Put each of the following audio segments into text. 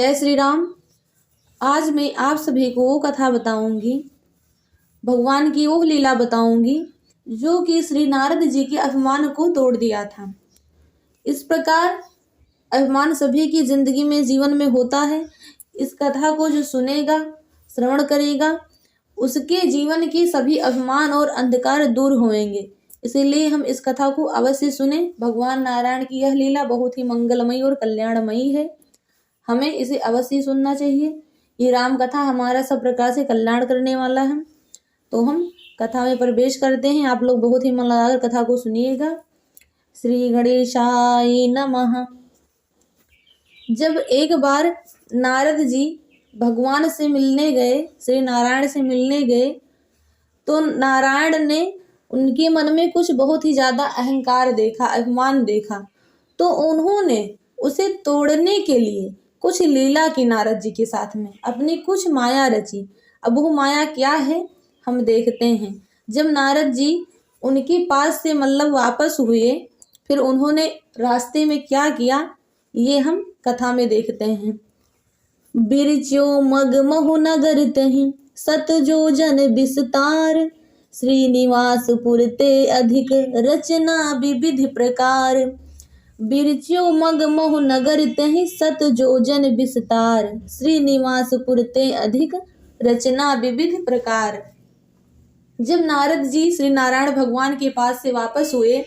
जय श्री राम। आज मैं आप सभी को वो कथा बताऊंगी, भगवान की वो लीला बताऊंगी जो कि श्री नारद जी के अभिमान को तोड़ दिया था। इस प्रकार अभिमान सभी की जिंदगी में, जीवन में होता है। इस कथा को जो सुनेगा, श्रवण करेगा, उसके जीवन के सभी अभिमान और अंधकार दूर होंगे। इसीलिए हम इस कथा को अवश्य सुने। भगवान नारायण की यह लीला बहुत ही मंगलमयी और कल्याणमयी है, हमें इसे अवश्य सुनना चाहिए। ये राम कथा हमारा सब प्रकार से कल्याण करने वाला है। तो हम कथा में प्रवेश करते हैं। आप लोग बहुत ही मन लगाकर कथा को सुनिएगा। श्री गणेशाय नमः। जब एक बार नारद जी भगवान से मिलने गए, श्री नारायण से मिलने गए, तो नारायण ने उनके मन में कुछ बहुत ही ज्यादा अहंकार देखा, अभिमान देखा। तो उन्होंने उसे तोड़ने के लिए कुछ लीला की नारद जी के साथ में, अपनी कुछ माया रची। अब वो माया क्या है हम देखते हैं। जब नारद जी उनके पास से वापस हुए, फिर उन्होंने रास्ते में क्या किया ये हम कथा में देखते हैं। बिरच्यो मग महु नगर तहि सत जो जन विस्तार, श्रीनिवास पुरते अधिक रचना विविध प्रकार। बिरच्यो मग महु नगर तहि सत जो जन विस्तार, श्रीनिवास पुरते अधिक रचना विविध प्रकार। जब नारद जी श्री नारायण भगवान के पास से वापस हुए,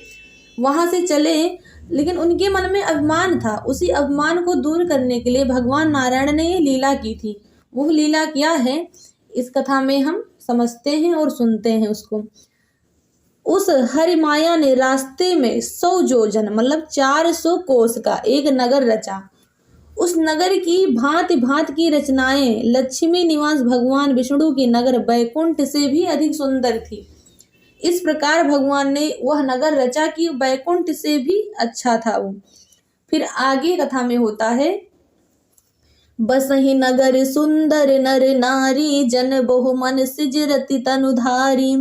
वहां से चले, लेकिन उनके मन में अभिमान था। उसी अभिमान को दूर करने के लिए भगवान नारायण ने ये लीला की थी। वो लीला क्या है इस कथा में हम समझते हैं और सुनते हैं उसको। उस हरि माया ने रास्ते में 100 योजन 400 कोस का एक नगर रचा। उस नगर की भांति भांति की रचनाएं लक्ष्मी निवास भगवान विष्णु की नगर बैकुंठ से भी अधिक सुंदर थी। इस प्रकार भगवान ने वह नगर रचा कि बैकुंठ से भी अच्छा था वो। फिर आगे कथा में होता है, बसहि नगर सुंदर नर नारी, जन बहु मन सिजरति तनुधारी।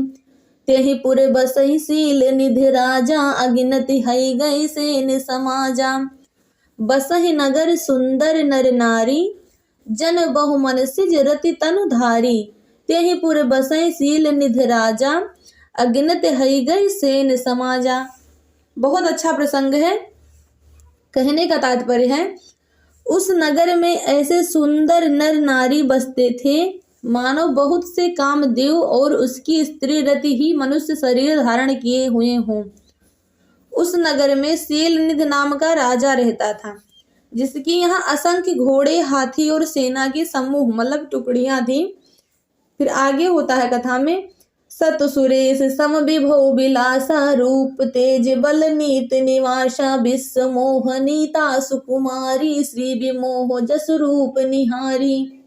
तेहि पुर बसहि सील निधि राजा, अगिनति हई गई सेन समाजा। बसहि नगर सुंदर नर नारी, जन बहु मन सिजरति तनुधारी। तेहि पुर बसहि सील निधि राजा, अगिनत हई गई सेन समाजा। बहुत अच्छा प्रसंग है। कहने का तात्पर्य है, उस नगर में ऐसे सुंदर नर नारी बसते थे मानो बहुत से कामदेव और उसकी स्त्री रति ही मनुष्य शरीर धारण किए हुए हों। उस नगर में शैलनिधि नाम का राजा रहता था, जिसकी यहाँ असंख्य घोड़े, हाथी और सेना के समूह टुकड़ियां थी। फिर आगे होता है कथा में, सत सुरेश सम विभो विलासा, रूप तेज बल नीत निवासा। विश्व मोहनीता सुकुमारी, श्री विमोह जस रूप निहारी।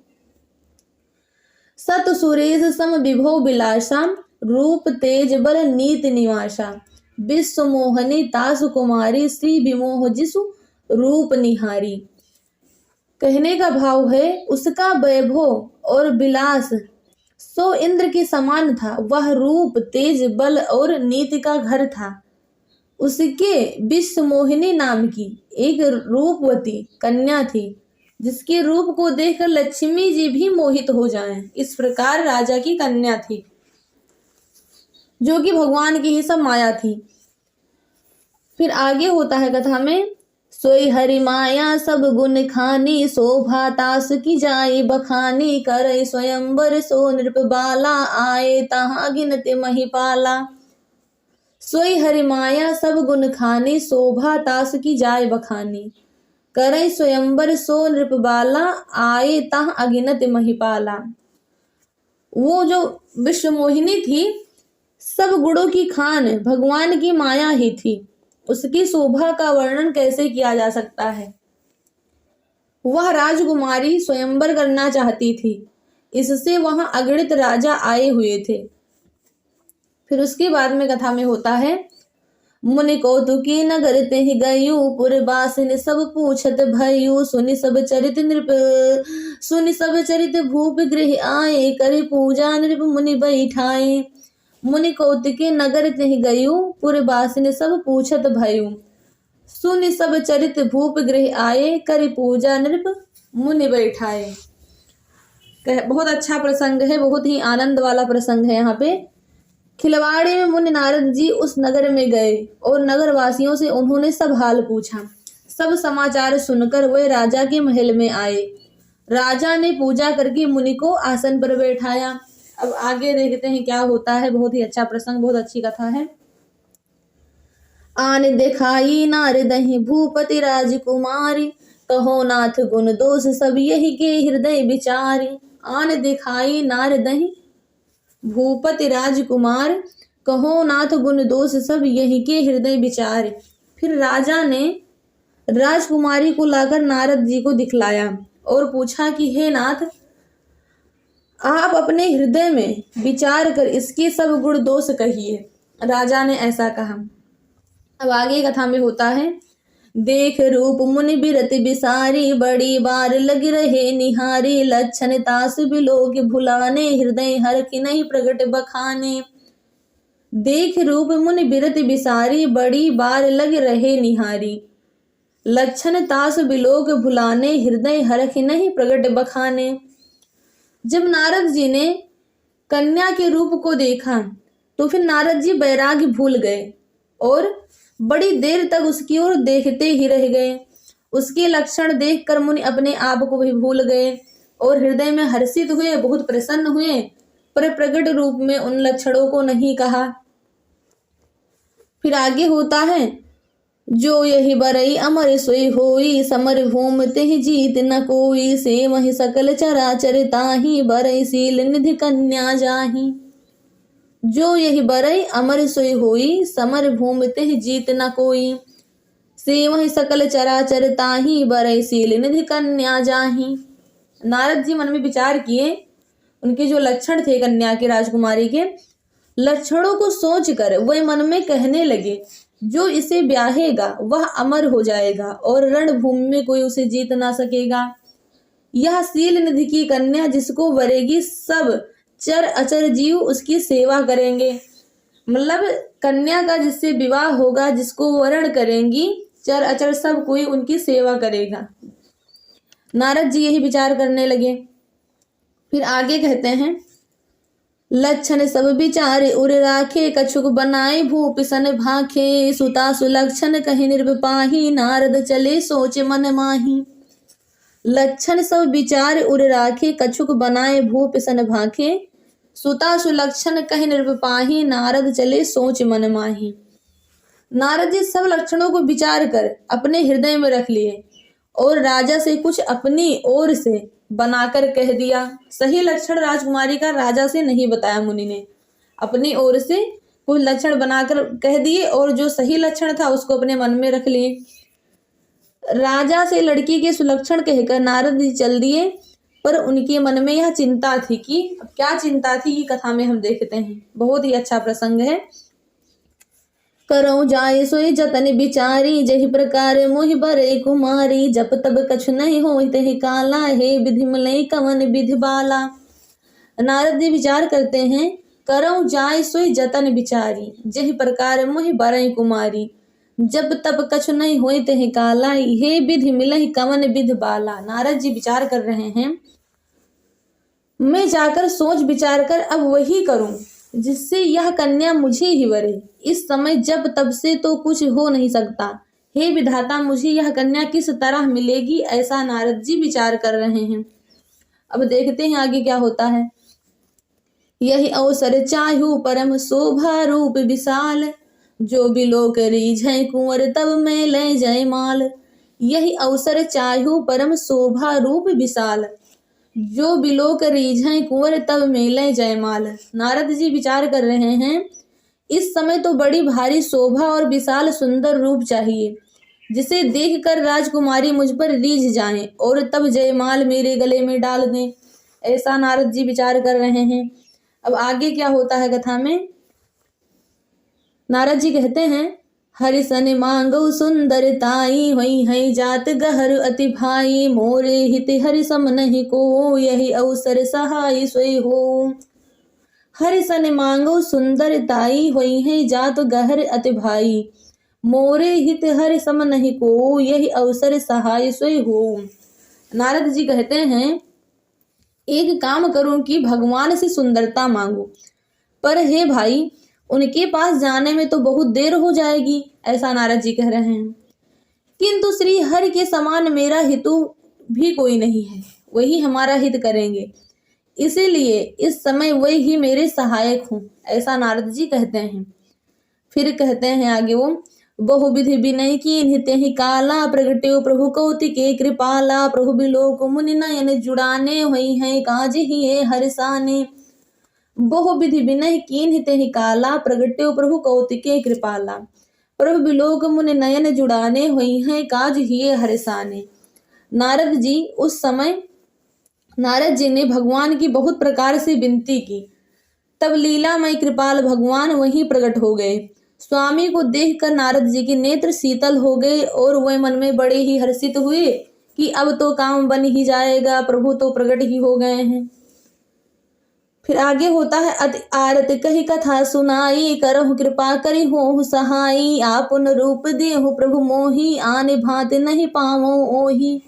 सत सुरेश सम विभो विलासा, रूप तेज बल नीत निवासा। विश्व मोहनी तासु कुमारी, श्री विमोह जिसु रूप निहारी। कहने का भाव है, उसका वैभव और विलास 100 इंद्र के समान था। वह रूप, तेज, बल और नीति का घर था। उसके विश्व मोहिनी नाम की एक रूपवती कन्या थी, जिसके रूप को देखकर लक्ष्मी जी भी मोहित हो जाएं। इस प्रकार राजा की कन्या थी, जो कि भगवान की ही सब माया थी। फिर आगे होता है कथा में, सोई हरि माया सब गुण खानी, शोभा तास की जाए बखानी। करई स्वयंवर सो नृप बाला, आए तहाँ गिनते महिपाला। सोई हरि माया सब गुण खानी, शोभा तास की जाए बखानी। करई स्वयंवर सो नृप बाला, आए तहाँ अगिनत महिपाला। वो जो विश्व मोहिनी थी, सब गुणों की खान भगवान की माया ही थी। उसकी शोभा का वर्णन कैसे किया जा सकता है। वह राजकुमारी स्वयंवर करना चाहती थी, इससे वहां अगणित राजा आए हुए थे। फिर उसके बाद में कथा में होता है, मुनि कौतुकी नगर तेहि गयु, पुरवासिन सब पूछत भयु। सुनि सब चरित भूप गृह आए, करे पूजा नृप मुनि बैठाए। मुनि कौतुकी नगर तेहि गयु, पुरवासिन सब पूछत भयु। सुनि सब चरित भूप गृह आए, करे पूजा नृप मुनि बैठाए। बहुत अच्छा प्रसंग है, बहुत ही आनंद वाला प्रसंग है। यहाँ पे खिलवाड़े में मुनि नारद जी उस नगर में गए और नगर वासियों से उन्होंने सब हाल पूछा। सब समाचार सुनकर वे राजा के महल में आए। राजा ने पूजा करके मुनि को आसन पर बैठाया। अब आगे देखते हैं क्या होता है। बहुत ही अच्छा प्रसंग, बहुत अच्छी कथा है। आन दिखाई नारदहि भूपति राजकुमारी, कहो नाथ गुण दोष सब यही के हृदय विचारी। आन दिखाई नारदहि भूपति राजकुमार, कहो नाथ गुण दोष सब यही के हृदय विचार। फिर राजा ने राजकुमारी को लाकर नारद जी को दिखलाया और पूछा कि हे नाथ, आप अपने हृदय में विचार कर इसके सब गुण दोष कहिए। राजा ने ऐसा कहा। अब आगे कथा में होता है। देख रूप मुनि बिरति बिसारी, बड़ी बार लग रहे निहारी। लक्षण तास बिलोक भुलाने, हृदय हर की नहीं प्रगट बखाने। देख रूप मुनि बिरति बिसारी, बड़ी बार लग रहे निहारी। लक्षण तास बिलोक भुलाने, हृदय हर की नहीं प्रगट बखाने। जब नारद जी ने कन्या के रूप को देखा तो फिर नारद जी बैराग्य भूल गए और बड़ी देर तक उसकी ओर देखते ही रह गए। उसके लक्षण देखकर मुनि अपने आप को भी भूल गए और हृदय में हर्षित हुए, बहुत प्रसन्न हुए, पर प्रकट रूप में उन लक्षणों को नहीं कहा। फिर आगे होता है। जो यही बरई अमर सोई होई, समर भूम तेहि जीत न कोई। से वही सकल चराचर ताहि, बरई सील निधि कन्या जाहि। जो यही बरई अमर सोई होई, समर भूम तेहि जीत न कोई। से वही सकल चराचर ताहि, बरई सील निधि कन्या जाहि। नारद जी मन में विचार किए। उनके जो लक्षण थे कन्या के, राजकुमारी के लक्षणों को सोचकर वह मन में कहने लगे, जो इसे ब्याहेगा वह अमर हो जाएगा और रणभूमि में कोई उसे जीत ना सकेगा। यह सील निधि की कन्या जिसको वरेगी, सब चर अचर जीव उसकी सेवा करेंगे। मतलब कन्या का जिससे विवाह होगा, जिसको वरण करेंगी, चर अचर सब कोई उनकी सेवा करेगा। नारद जी यही विचार करने लगे। फिर आगे कहते हैं। लक्षण सब विचारे उर राखे, कछुक बनाए भूप सन भाखे। सुता सुलक्षण कहि निर्वपाही, नारद चले सोच मन माही। लक्षण सब विचार उर राखे, कछुक बनाए भूप सन भाखे। सुता सुलक्षण कहि निर्वपाही, नारद चले सोच मन माही। नारद जी सब लक्षणों को विचार कर अपने हृदय में रख लिए और राजा से कुछ अपनी ओर से बनाकर कह दिया। सही लक्षण राजकुमारी का राजा से नहीं बताया मुनि ने, अपनी ओर से कुछ लक्षण बनाकर कह दिए और जो सही लक्षण था उसको अपने मन में रख लिए। राजा से लड़की के सुलक्षण कहकर नारद जी चल दिए, पर उनके मन में यह चिंता थी कि अब क्या चिंता थी, ये कथा में हम देखते हैं। बहुत ही अच्छा प्रसंग है। करौ जाय सोई जतन बिचारी, जहि प्रकार मोहि बरे कुमारी। जप तब कछु नहीं होई तेहि काला, हे विधि मिलई कवन विधि बाला। नारद जी विचार करते हैं। करौ जाय सोई जतन बिचारी, जहि प्रकार मोहि बरे कुमारी। जब तब कछु नहीं होई तेहि काला, हे विधि मिलई कवन विधि बाला। नारद जी विचार कर रहे हैं, मैं जाकर सोच विचार कर अब वही करूं जिससे यह कन्या मुझे ही वरे। इस समय जब तब से तो कुछ हो नहीं सकता। हे विधाता, मुझे यह कन्या किस तरह मिलेगी, ऐसा नारद जी विचार कर रहे हैं। अब देखते हैं आगे क्या होता है। यही अवसर चाहू परम शोभा रूप विशाल, जो बिलोक रीझै कुंवर तब मैं ले जय माल। यही अवसर चाहू परम शोभा रूप विशाल, जो बिलोक रीझै कुंवर तब मेले जयमाल। नारद जी विचार कर रहे हैं, इस समय तो बड़ी भारी शोभा और विशाल सुंदर रूप चाहिए, जिसे देखकर राजकुमारी मुझ पर रीझ जाएं और तब जयमाल मेरे गले में डाल दें। ऐसा नारद जी विचार कर रहे हैं। अब आगे क्या होता है कथा में। नारद जी कहते हैं। हरि सन मांगो सुंदरताई, होई है जात गहर अति भाई। मोरे हित हरि सम नहीं को, यही अवसर सहाय सोई हो। हरि सन मांगो सुंदरताई, होई है जात गहर अति भाई। मोरे हित हरि सम नहीं को, यही अवसर सहाय सोई हो। नारद जी कहते हैं, एक काम करूं कि भगवान से सुंदरता मांगू, पर हे भाई उनके पास जाने में तो बहुत देर हो जाएगी, ऐसा नारद जी कह रहे हैं। किंतु श्री हरि के समान मेरा हितु भी कोई नहीं है, वही हमारा हित करेंगे, इसीलिए इस समय वही ही मेरे सहायक हूँ, ऐसा नारद जी कहते हैं। फिर कहते हैं आगे वो, बहुविधि विनय कीन्हि तेहि काला, प्रगट्यो प्रभु कौतिके कृपाला, प्रभु बिलोक मुनि नयन जुड़ाने, होई है काज हिये हर्षाने। बहुविधि विनय कीन्हि तेहि काला, प्रगट्यो प्रभु कौतिके कृपाला, प्रभु बिलोक मुनि नयन जुड़ाने, होई है काज हिये हर्षाने। नारद जी उस समय नारद जी ने भगवान की बहुत प्रकार से विनती की, तब लीलामय कृपाल भगवान वहीं प्रकट हो गए। स्वामी को देखकर नारद जी के नेत्र शीतल हो गए और वह मन में बड़े ही हर्षित हुए कि अब तो काम बन ही जाएगा, प्रभु तो प्रकट ही हो गए हैं। फिर आगे होता है, अति आरत कही कथा सुनाई, करहु कृपा करी हो सहाई, आपन रूप देहु प्रभु मोही, आने भांत नहीं पावो ओही।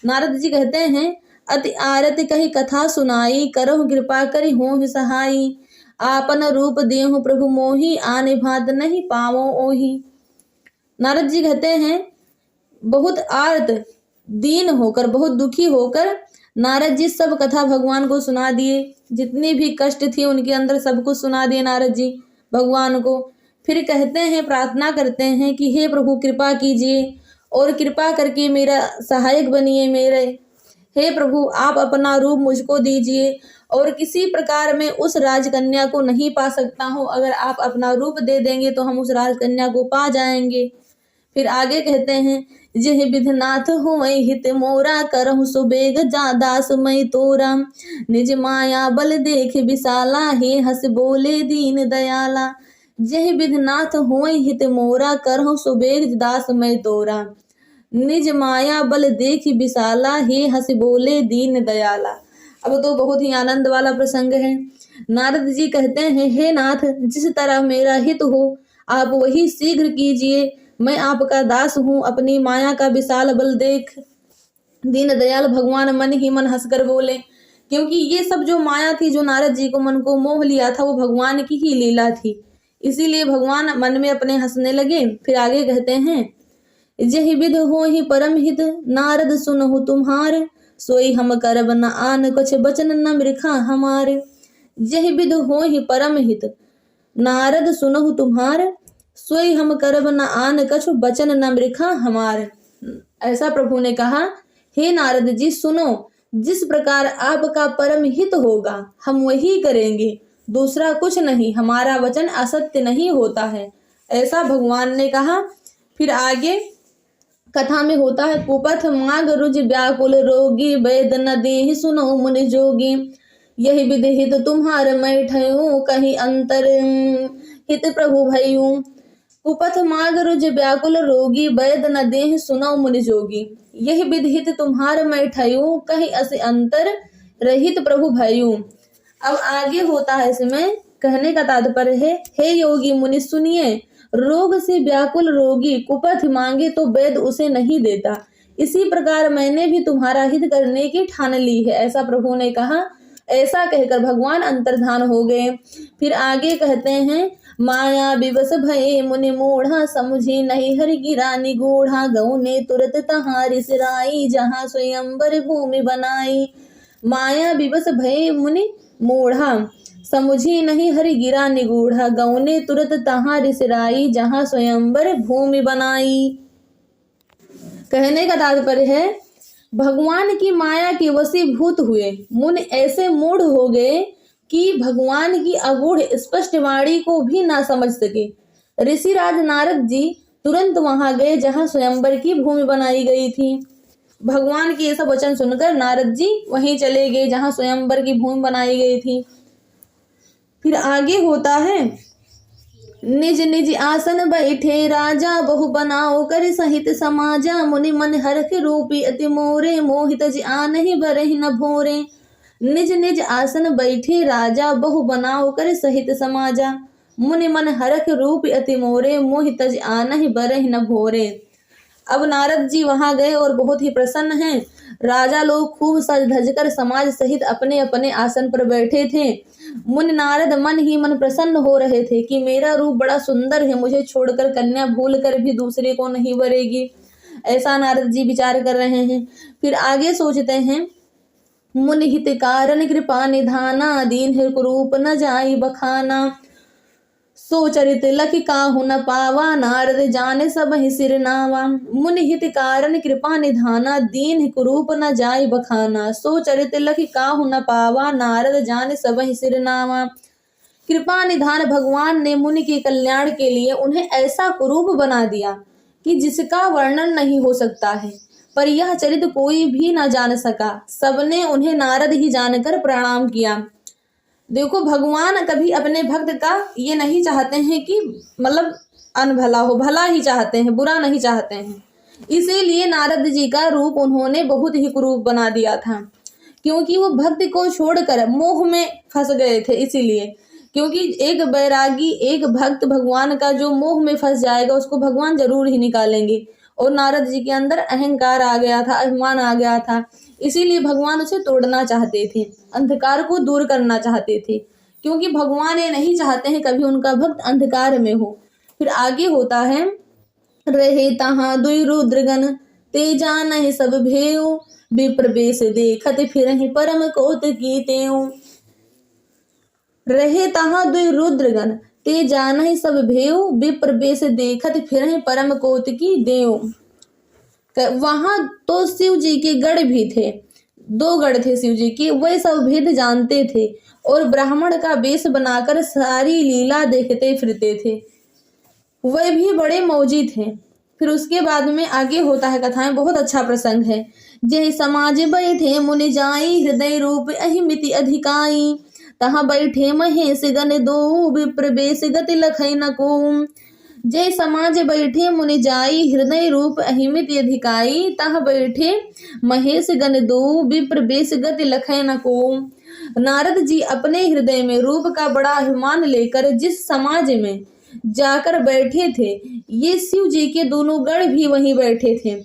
नारद जी कहते हैं, अति आरत कही कथा सुनाई, करहु कृपा करी हो सहाई, आपन रूप देहु प्रभु मोही, आने भांत नहीं पावो ओही। नारद जी कहते हैं, बहुत आर्त दीन होकर, बहुत दुखी होकर नारद जी सब कथा भगवान को सुना दिए, जितनी भी कष्ट थी उनके अंदर सब कुछ सुना दिए नारद जी भगवान को। फिर कहते हैं, प्रार्थना करते हैं कि हे प्रभु कृपा कीजिए और कृपा करके मेरा सहायक बनिए मेरे। हे प्रभु आप अपना रूप मुझको दीजिए, और किसी प्रकार में उस राजकन्या को नहीं पा सकता हूँ, अगर आप अपना रूप दे देंगे तो हम उस राजकन्या को पा जाएंगे। फिर आगे कहते हैं, जह विधनाथ हो हित मोरा, करहु सुबेग जादास मई तोरा, निज माया बल देख विशाला, हे हस बोले दीन दयाला। जह विधनाथ हो हित मोरा, करहु सुबेग दास मई तोरा, निज माया बल देख विशाला, हे हस बोले दीन दयाला। अब तो बहुत ही आनंद वाला प्रसंग है। नारद जी कहते हैं, हे नाथ जिस तरह मेरा हित हो आप वही शीघ्र कीजिए, मैं आपका दास हूँ। अपनी माया का विशाल बल देख दीन दयाल भगवान मन ही मन हंसकर बोले, क्योंकि ये सब जो माया थी, जो नारद जी को मन को मोह लिया था, वो भगवान की ही लीला थी, इसीलिए भगवान मन में अपने हंसने लगे। फिर आगे कहते हैं, जहि विध हो ही परम हित, नारद सुनहु तुम्हार, सोई हम करब न आन कछ बचन न मृखा हमारे। जहि विध हो ही परम हित, नारद सुनहु तुम्हार, सोई हम करब न आन कछ बचन न मृखा हमारे। ऐसा प्रभु ने कहा, हे नारद जी सुनो, जिस प्रकार आपका परम हित होगा हम वही करेंगे, दूसरा कुछ नहीं, हमारा वचन असत्य नहीं होता है, ऐसा भगवान ने कहा। फिर आगे कथा में होता है, कुपथ माग रुज व्याकुल रोगी, वैद न देहि सुनो मुनि जोगी, यही विधि हित तुम्हार मैं ठयूं, कहीं अंतर हित प्रभु भयूं। कुपथ माग रुज व्याकुल रोगी, वैद न देहि सुनो मुनि जोगी, यही विधि हित तुम्हार मैं ठयूं, कहीं अस अंतर रहित प्रभु भयूं। अब आगे होता है, इसमें कहने का तात्पर्य है, हे योगी मुनि सुनिए, रोग से व्याकुल रोगी कुपथ मांगे तो वैद्य उसे नहीं देता, इसी प्रकार मैंने भी तुम्हारा हित करने की ठान ली है, ऐसा प्रभु ने कहा। ऐसा कहकर भगवान अंतर्धान हो गए। फिर आगे कहते हैं, माया विवश भये मुनि मूढ़ा, समुझी नहीं हरि गिरा निगूढ़ा, गौ ने तुरत तहारी सिराई, जहाँ स्वयंवर भूमि बनाई। माया विवश भये मुनि मूढ़ा, समुझी नहीं हरि गिरा निगूढ़ा, गौ ने तुरत तहारी सिराई, जहाँ स्वयंवर भूमि बनाई। कहने का तात्पर्य है, भगवान की माया के वशीभूत हुए मुनि ऐसे मूढ़ हो गए कि भगवान की अगूढ़ स्पष्ट वाणी को भी ना समझ सके। ऋषिराज नारद जी तुरंत वहां गए जहां स्वयंवर की भूमि बनाई गई थी। भगवान के ये सब वचन सुनकर नारद जी वहीं चले गए जहां स्वयंवर की भूमि बनाई गई थी। फिर आगे होता है, निज निज आसन बैठे राजा, बहु बनाओ कर सहित समाजा, मुनि मन हरख रूपी अति मोरे, मोहित जी आनहि बरहि न भोरे। निज निज आसन बैठे राजा, बहु बनाओ कर सहित समाजा, मुनि मन हरख रूपी अति मोरे, मोहित जी आनहि बरहि न भोरे। अब नारद जी वहां गए और बहुत ही प्रसन्न हैं। राजा लोग खूब सज धज कर समाज सहित अपने अपने आसन पर बैठे थे। मुनि नारद मन ही मन प्रसन्न हो रहे थे कि मेरा रूप बड़ा सुंदर है, मुझे छोड़कर कन्या भूल कर भी दूसरे को नहीं वरेगी। ऐसा नारद जी विचार कर रहे हैं। फिर आगे सोचते हैं, मुनि हित कारण कृपा निधाना, दीन है कुरूप न जाई बखाना। सो चरित लखि काहू न पावा, नारद जाने सब ही सिर नावा। मुनि हित कारण कृपा निधाना, दीन कुरूप न जाय बखाना। सो चरित लखि काहू न पावा, नारद जाने सब ही सिर नावा। कृपा निधान भगवान ने मुनि के कल्याण के लिए उन्हें ऐसा कुरूप बना दिया कि जिसका वर्णन नहीं हो सकता है, पर यह चरित कोई भी न जान सका। सबने उन्हें नारद ही जानकर प्रणाम किया। देखो, भगवान कभी अपने भक्त का ये नहीं चाहते हैं कि मतलब अनभला हो, भला ही चाहते हैं, बुरा नहीं चाहते हैं। इसीलिए नारद जी का रूप उन्होंने बहुत ही कुरूप बना दिया था, क्योंकि वो भक्त को छोड़कर मोह में फंस गए थे। इसीलिए, क्योंकि एक बैरागी, एक भक्त भगवान का जो मोह में फंस जाएगा उसको भगवान जरूर ही निकालेंगे। और नारद जी के अंदर अहंकार आ गया था, अभिमान आ गया था, इसीलिए भगवान उसे तोड़ना चाहते थे, अंधकार को दूर करना चाहते थे, क्योंकि भगवान ये नहीं चाहते हैं कभी उनका भक्त अंधकार में हो। फिर आगे होता है, रहे तहाँ दुई रुद्रगण, ते जानहि सब भेउ, विप्र बेश देखत फिरहि परम कौतुकी तेउ। रहे तहाँ दुई रुद्रगण, ते जानहि सब भेउ, विप्र बेश देखत फिरहि परम कौतुकी देउ। वहां तो शिव जी के गढ़ भी थे, 2 गढ़ थे शिव जी के, वह सब भेद जानते थे और ब्राह्मण का वेश बनाकर सारी लीला देखते फिरते थे। वह भी बड़े मौजी थे। फिर उसके बाद में आगे होता है कथाएं, बहुत अच्छा प्रसंग है। जय समाज बैठे मुनि जाई, हृदय रूप अहिमिति अधिकाई। तहाँ बैठे महेश गण दो, विप्र बेश गति लखै न को। जय समाज बैठे मुनि जाई, हृदय रूप अहिमित अधिकाई। तह बैठे महेश गण दो, विप्र बेश गति लखै न को। नारद जी अपने हृदय में रूप का बड़ा अभिमान लेकर जिस समाज में जाकर बैठे थे, ये शिव जी के दोनों गण भी वहीं बैठे थे।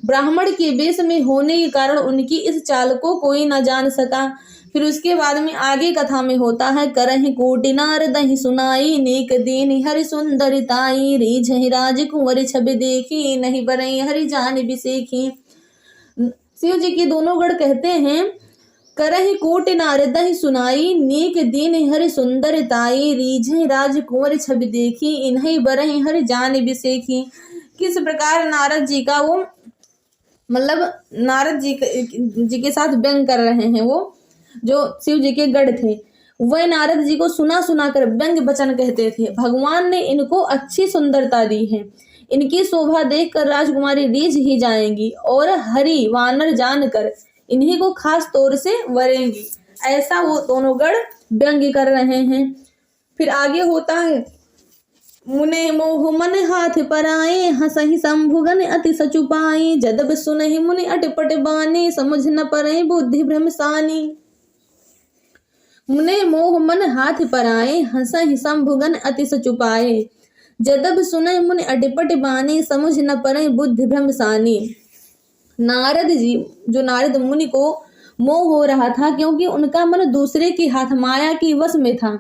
ब्राह्मण के वेश में होने के कारण उनकी इस चाल को कोई न जान सका। फिर उसके बाद में आगे कथा में होता है, करहि कोटि नारद ही सुनाई, नेक दीन हरि सुंदरिताई। रीझहि राजकुंवर छवि देखी, नहीं बरई हरि जान बिसेखी। शिव जी के दोनों गण कहते हैं, करहि कोटि नारद ही सुनाई, नेक दीन हरि सुंदरिताई। रीझहि राजकुंवर छवि देखी, इन्हीं बरहि हरि जान बिसेखी। किस प्रकार नारद जी का वो मतलब नारद जी के साथ व्यंग कर रहे हैं। वो जो शिव जी के गढ़ थे, वह नारद जी को सुना सुना कर व्यंग वचन कहते थे। भगवान ने इनको अच्छी सुंदरता दी है, इनकी शोभा देखकर राजकुमारी रीझ ही जाएंगी और हरि वानर जानकर इन्हीं को खास तौर से वरेंगी। ऐसा वो दोनों गढ़ व्यंग कर रहे हैं। फिर आगे होता है, मुने मोह मन हाथ पराए, हंसहि शंभुगन अति सचुपाई। जदब सुनहि मुनि अटपट बानी, समझ न परे बुद्धि भ्रम सानी। मुने मोह मन हाथ पराए, हंसहि शंभुगन अति सचुपाए। जदब सुनहि मुनि अटपट बानी, समझ न परे बुद्धि भ्रम सानी। नारद जी, जो नारद मुनि को मोह हो रहा था, क्योंकि उनका मन दूसरे के हाथ माया के वश में था।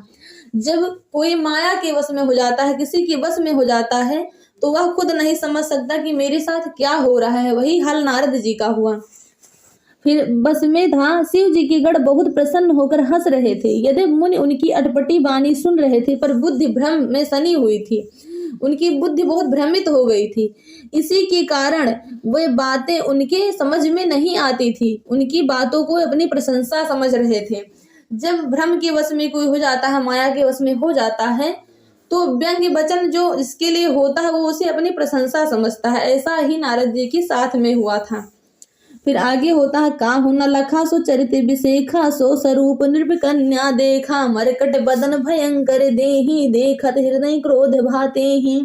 जब कोई माया के वश में हो जाता है, किसी के वश में हो जाता है, तो वह खुद नहीं समझ सकता कि मेरे साथ क्या हो रहा है। वही हाल नारद जी का हुआ। फिर बस में था, शिव जी के गढ़ बहुत प्रसन्न होकर हंस रहे थे। यदि मुनि उनकी अटपटी वाणी सुन रहे थे, पर बुद्धि भ्रम में सनी हुई थी, उनकी बुद्धि बहुत भ्रमित हो गई थी। इसी के कारण वे बातें उनके समझ में नहीं आती थी, उनकी बातों को अपनी प्रशंसा समझ रहे थे। जब भ्रम के वश में कोई हो जाता है, माया के वश में हो जाता है, तो व्यंग्य वचन जो इसके लिए होता है, वो उसे अपनी प्रशंसा समझता है। ऐसा ही नारद जी के साथ में हुआ था। फिर आगे होता है, काहू न लखा सो चरित विशेखा, सो स्वरूप नृप कन्या देखा। मरकट बदन भयंकर देहि, देखत हृदय क्रोध भातेहि।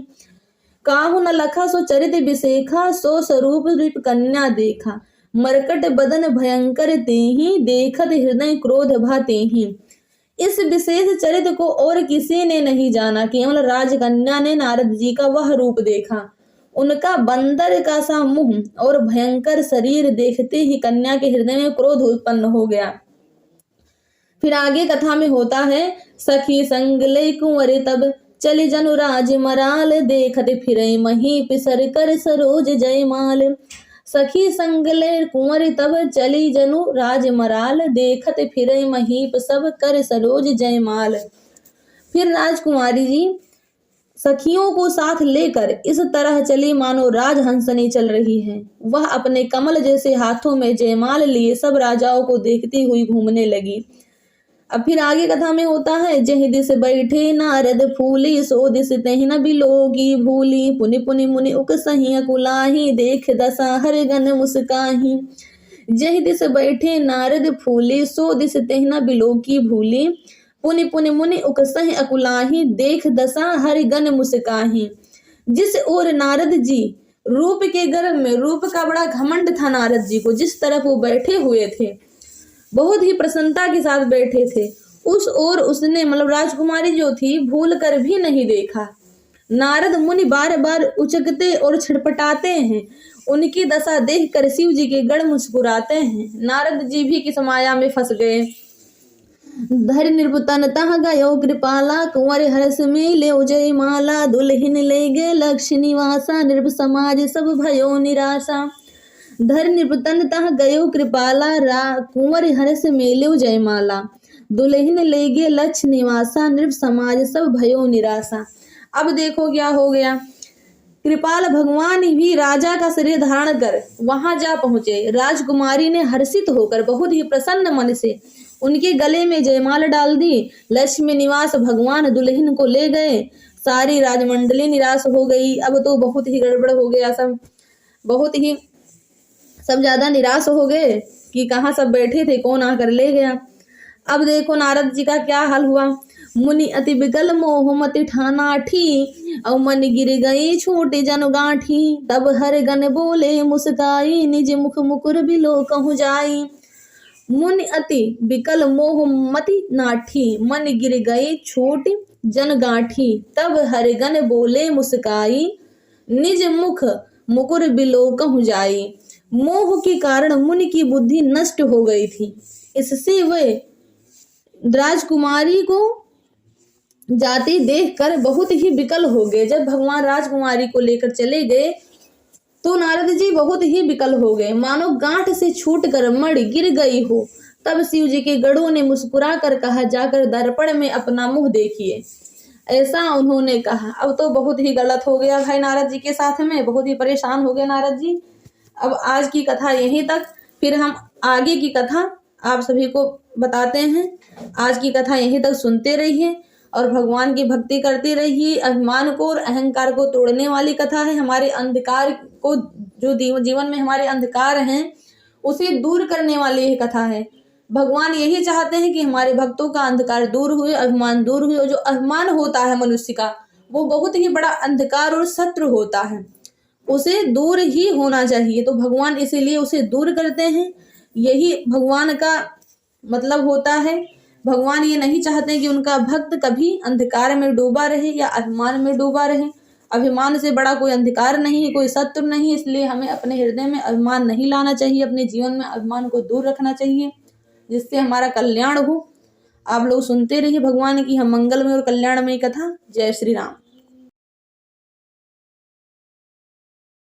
काहू न लखा सो चरित विशेखा, सो स्वरूप नृप कन्या देखा। मरकट बदन भयंकर तेहि, देखत हृदय क्रोध भातेहि। इस विशेष चरित्र को और किसी ने नहीं जाना, केवल राजकन्या ने नारद जी का वह रूप देखा। उनका बंदर का सा मुंह और भयंकर शरीर देखते ही कन्या के हृदय में क्रोध उत्पन्न हो गया। फिर आगे कथा में होता है, सखी संग लई कुंवर तब चली जनु राज मराल, देखत फिरे महीप सर कर सरोज जयमाल। सखी संग ले कुंवर तब चली जनु राज मराल, देखत फिरे महीप सब कर सरोज जयमाल। फिर राजकुमारी जी सखियों को साथ लेकर इस तरह चली मानो राजहंसनी चल रही है। वह अपने कमल जैसे हाथों में जयमाल लिए सब राजाओं को देखती हुई घूमने लगी। अब फिर आगे कथा में होता है, जहि दिस बैठे नारद फूली, सो दिस तहि न बिलोगी भूली, पुनि पुनि मुनि उकसहि अकुलाही, देख दशा हर गन मुस्काही। जहि दिस बैठे नारद फूली, सो दिस तहि न बिलोगी भूली, पुनि पुनि मुनि उकसहि अकुलाही, देख दशा हर गन मुस्काही। जिस ओर नारद जी रूप के गर्भ में, रूप का बड़ा घमंड था नारद जी को, जिस तरफ वो बैठे हुए थे बहुत ही प्रसन्नता के साथ बैठे थे, उस ओर उसने मतलब राजकुमारी जो थी भूल कर भी नहीं देखा। नारद मुनि बार बार उचकते और छटपटाते हैं, उनकी दशा देखकर शिव जी के गण मुस्कुराते हैं। नारद जी भी किस माया में फंस गए। धर निर्पुतन तह गयो कृपाला, कुंवर हर्ष में ले जयमाला, दुल्हन ले गे लक्ष्य निवासा, नृप समाज सब भयो निराशा। धर निपुतन तह गयो कृपाला, कुंवर हर्ष मेल्यो जयमाला, दुल्हन ले गे लक्ष्य निवासा, नृप समाज सब भयो निराशा। अब देखो क्या हो गया, कृपाल भगवान भी राजा का शरीर धारण कर वहां जा पहुंचे। राजकुमारी ने हर्षित होकर बहुत ही प्रसन्न मन से उनके गले में जयमाल डाल दी। लक्ष्मी निवास भगवान दुल्हन को ले गए। सारी राजमंडली निराश हो गई। अब तो बहुत ही गड़बड़ हो गया, सब ज्यादा निराश हो गए कि कहाँ सब बैठे थे, कौन आकर ले गया। अब देखो नारद जी का क्या हाल हुआ। मुनि अति बिकल मोह मति ठानाठी, और मन गिर गई छोटे जन गांठी, तब हर गन बोले मुस्काई, निज मुख मुकुर बिलो कहूँ जाई। मुनि अति बिकल मोह मति नाठी, मन गिर गई छोटी जन गांठी, तब हर गन बोले मुस्काई, निज मुख मुकुर बिलो कहूँ जाई। मोह के कारण मुनि की बुद्धि नष्ट हो गई थी, इससे वे राजकुमारी को जाते देखकर बहुत ही विकल हो गए। जब भगवान राजकुमारी को लेकर चले गए तो नारद जी बहुत ही विकल हो गए, मानो गांठ से छूटकर मड़ गिर गई हो। तब शिव जी के गणों ने मुस्कुरा कर कहा, जाकर दर्पण में अपना मुंह देखिए। ऐसा उन्होंने कहा। अब तो बहुत ही गलत हो गया भाई नारद जी के साथ में, बहुत ही परेशान हो गए नारद जी। अब आज की कथा यहीं तक, फिर हम आगे की कथा आप सभी को बताते हैं। आज की कथा यहीं तक सुनते रहिए और भगवान की भक्ति करते रहिए। अभिमान को और अहंकार को तोड़ने वाली कथा है। हमारे अंधकार को, जो जीवन में हमारे अंधकार हैं, उसे दूर करने वाली यह कथा है। भगवान यही चाहते हैं कि हमारे भक्तों का अंधकार दूर हुए, अभिमान दूर हुए। और जो अभिमान होता है मनुष्य का, वो बहुत ही बड़ा अंधकार और शत्रु होता है, उसे दूर ही होना चाहिए। तो भगवान इसीलिए उसे दूर करते हैं। यही भगवान का मतलब होता है। भगवान ये नहीं चाहते कि उनका भक्त कभी अंधकार में डूबा रहे या अभिमान में डूबा रहे। अभिमान से बड़ा कोई अंधकार नहीं है, कोई शत्रु नहीं है। इसलिए हमें अपने हृदय में अभिमान नहीं लाना चाहिए, अपने जीवन में अभिमान को दूर रखना चाहिए, जिससे हमारा कल्याण हो। आप लोग सुनते रहिए भगवान की हम मंगलमय और कल्याणमय कथा। जय श्री राम।